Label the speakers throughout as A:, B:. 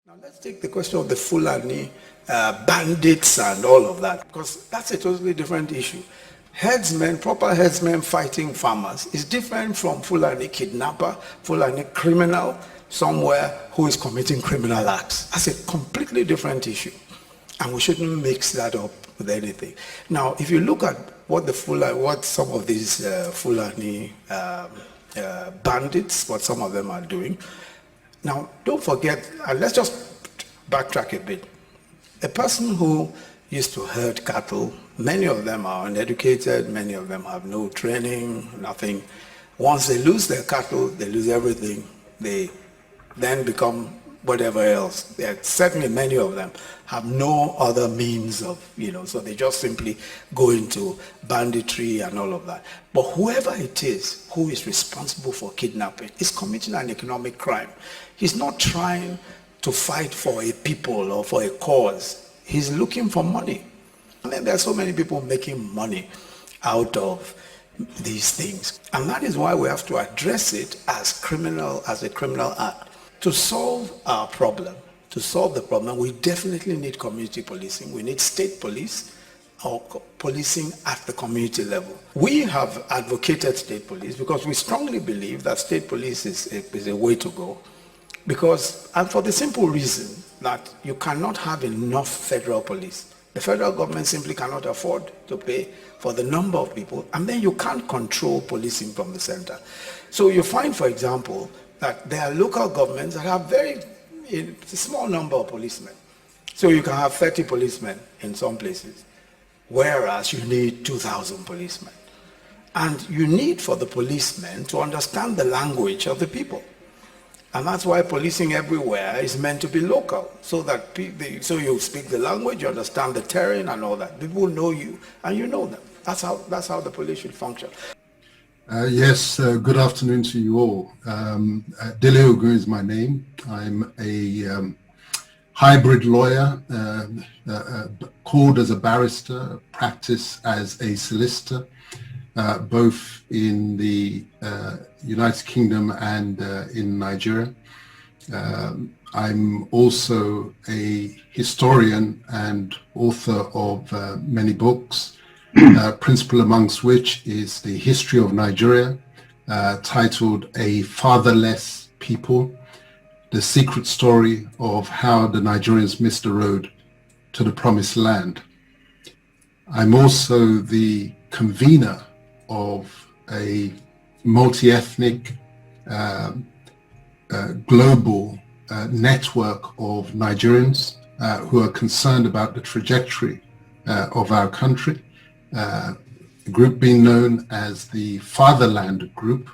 A: Now let's take the question of the Fulani bandits and all of that, because that's a totally different issue. Herdsmen, proper herdsmen fighting farmers is different from Fulani kidnapper, Fulani criminal somewhere who is committing criminal acts. That's a completely different issue. And we shouldn't mix that up with anything. Now, if you look at what some of these Fulani bandits, what some of them are doing. Now, don't forget, let's just backtrack a bit. A person who used to herd cattle, many of them are uneducated, many of them have no training, nothing. Once they lose their cattle, they lose everything. They then become whatever else. Certainly many of them have no other means of, so they just simply go into banditry and all of that. But whoever it is who is responsible for kidnapping is committing an economic crime. He's not trying to fight for a people or for a cause. He's looking for money. And then there are so many people making money out of these things. And that is why we have to address it as a criminal act. To solve our problem, to solve the problem, we definitely need community policing. We need state police or policing at the community level. We have advocated state police because we strongly believe that state police is a way to go. And for the simple reason that you cannot have enough federal police. The federal government simply cannot afford to pay for the number of people, and then you can't control policing from the center. So you find, for example, that there are local governments that have a small number of policemen. So you can have 30 policemen in some places, whereas you need 2,000 policemen. And you need for the policemen to understand the language of the people. And that's why policing everywhere is meant to be local, so that so you speak the language, you understand the terrain and all that. People know you, and you know them. That's how the police should function.
B: Yes, good afternoon to you all. Dele Ogun is my name. I'm a hybrid lawyer, called as a barrister, practice as a solicitor, both in the United Kingdom and in Nigeria. I'm also a historian and author of many books. Principal amongst which is the history of Nigeria, titled A Fatherless People, the secret story of how the Nigerians missed the road to the promised land. I'm also the convener of a multi-ethnic global network of Nigerians who are concerned about the trajectory of our country. A group being known as the Fatherland Group,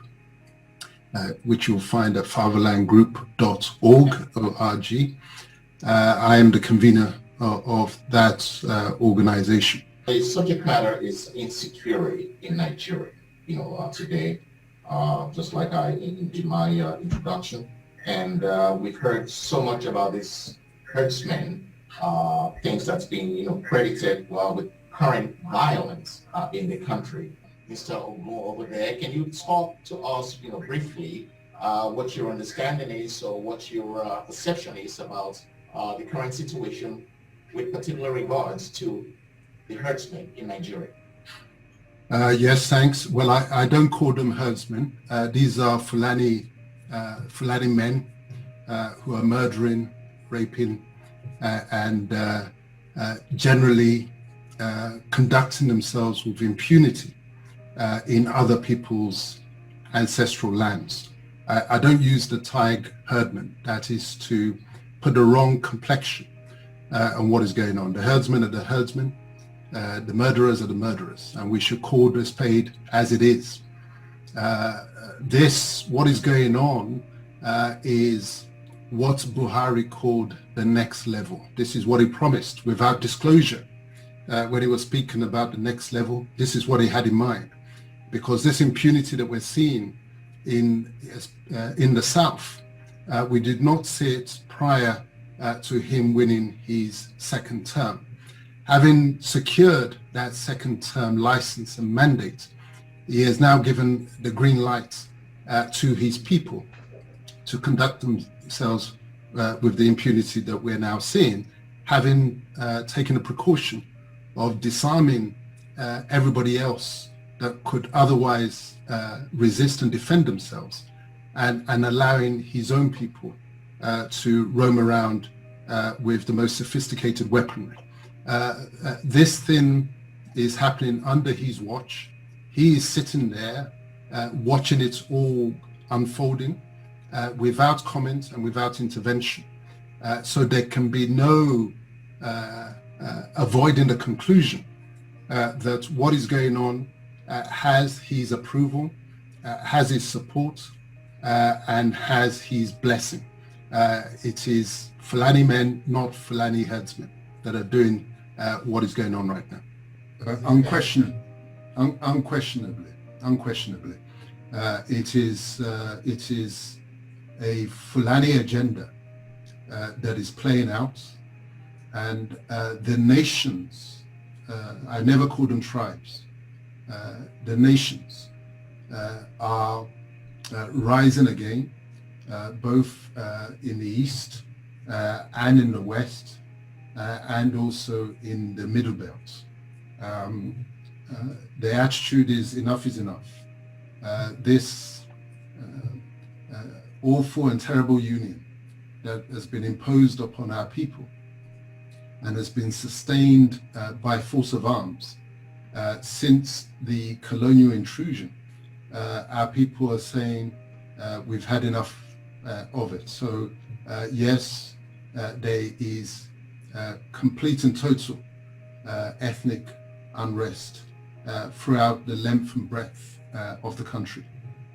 B: which you'll find at fatherlandgroup.org. I am the convener of that organization.
C: The subject matter is insecurity in Nigeria. Today, just like I did my introduction, and we've heard so much about this herdsmen, things that's being credited with current violence in the country. Mr. Ogun over there, can you talk to us, briefly, what your understanding is or what your perception is about the current situation with particular regards to the herdsmen in Nigeria?
B: Yes, thanks. Well, I don't call them herdsmen. These are Fulani men who are murdering, raping, and generally conducting themselves with impunity in other people's ancestral lands. I don't use the tag herdman. That is to put the wrong complexion on what is going on. The herdsmen are the herdsmen, the murderers are the murderers, and we should call the spade as it is. What is going on is what Buhari called the next level. This is what he promised without disclosure. When he was speaking about the next level, this is what he had in mind, because this impunity that we're seeing in the South, we did not see it prior to him winning his second term. Having secured that second term license and mandate, he has now given the green light to his people to conduct themselves with the impunity that we're now seeing, having taken the precaution of disarming everybody else that could otherwise resist and defend themselves, and allowing his own people to roam around with the most sophisticated weaponry. This thing is happening under his watch. He is sitting there watching it all unfolding without comment and without intervention. So there can be no avoiding the conclusion that what is going on has his approval, has his support, and has his blessing. It is Fulani men, not Fulani herdsmen, that are doing what is going on right now. Unquestionably, it is a Fulani agenda that is playing out, and the nations, I never call them tribes, the nations are rising again, both in the east and in the west, and also in the middle belt. The attitude is enough is enough. This awful and terrible union that has been imposed upon our people and has been sustained by force of arms since the colonial intrusion. Our people are saying we've had enough of it. So yes, there is complete and total ethnic unrest throughout the length and breadth of the country.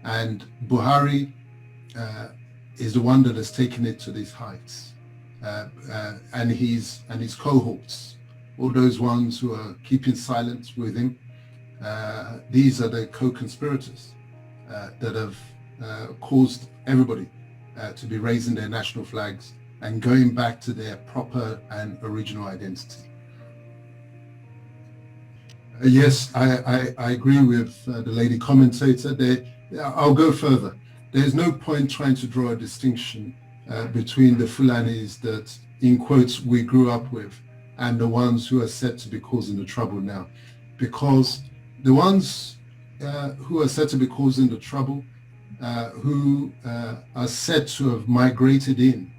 B: And Buhari is the one that has taken it to these heights. And his cohorts, all those ones who are keeping silence with him, these are the co-conspirators that have caused everybody to be raising their national flags and going back to their proper and original identity. Yes, I agree with the lady commentator. I'll go further. There's no point trying to draw a distinction between the Fulanis that, in quotes, we grew up with and the ones who are said to be causing the trouble now. Because the ones who are said to be causing the trouble, who are said to have migrated in,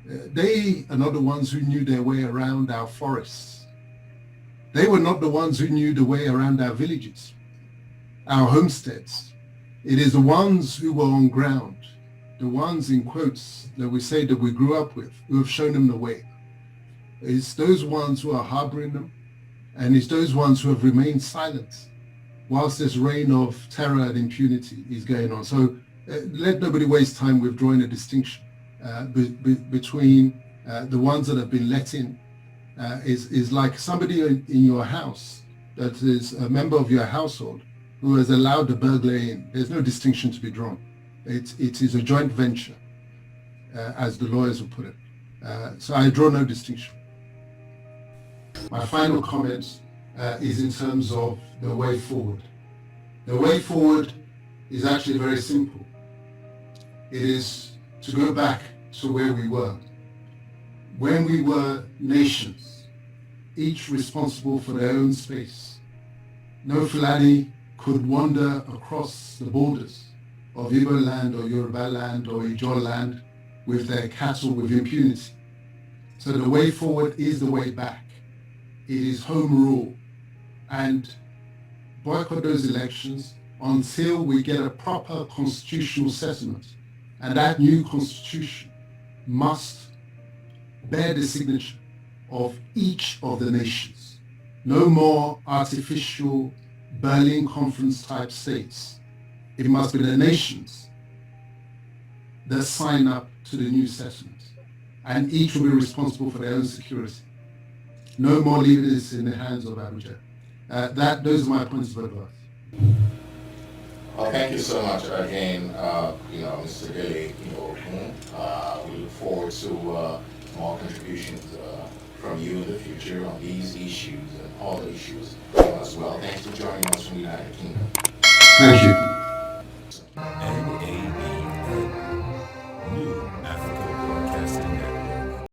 B: they are not the ones who knew their way around our forests. They were not the ones who knew the way around our villages, our homesteads. It is the ones who were on ground, the ones in quotes that we say that we grew up with, who have shown them the way. It's those ones who are harboring them, and it's those ones who have remained silent whilst this reign of terror and impunity is going on. So let nobody waste time with drawing a distinction between the ones that have been let in. Is like somebody in your house that is a member of your household who has allowed the burglar in. There's no distinction to be drawn. It is a joint venture, as the lawyers will put it. So I draw no distinction. My final comment is in terms of the way forward. The way forward is actually very simple. It is to go back to where we were. When we were nations, each responsible for their own space. No Fulani could wander across the borders of Igbo land or Yoruba land or Ijaw land with their cattle with impunity. So the way forward is the way back. It is home rule. And boycott those elections until we get a proper constitutional settlement. And that new constitution must bear the signature of each of the nations. No more artificial Berlin Conference type states. It must be the nations that sign up to the new settlement, and each will be responsible for their own security. No more leaving this in the hands of Abuja. Those are my points of advice.
C: Well, thank you so much again, Mr. Dele Ogun. We look forward to more contributions from you in the future on these issues and all the issues as well. Thanks for joining us from the United Kingdom.
B: Thank you.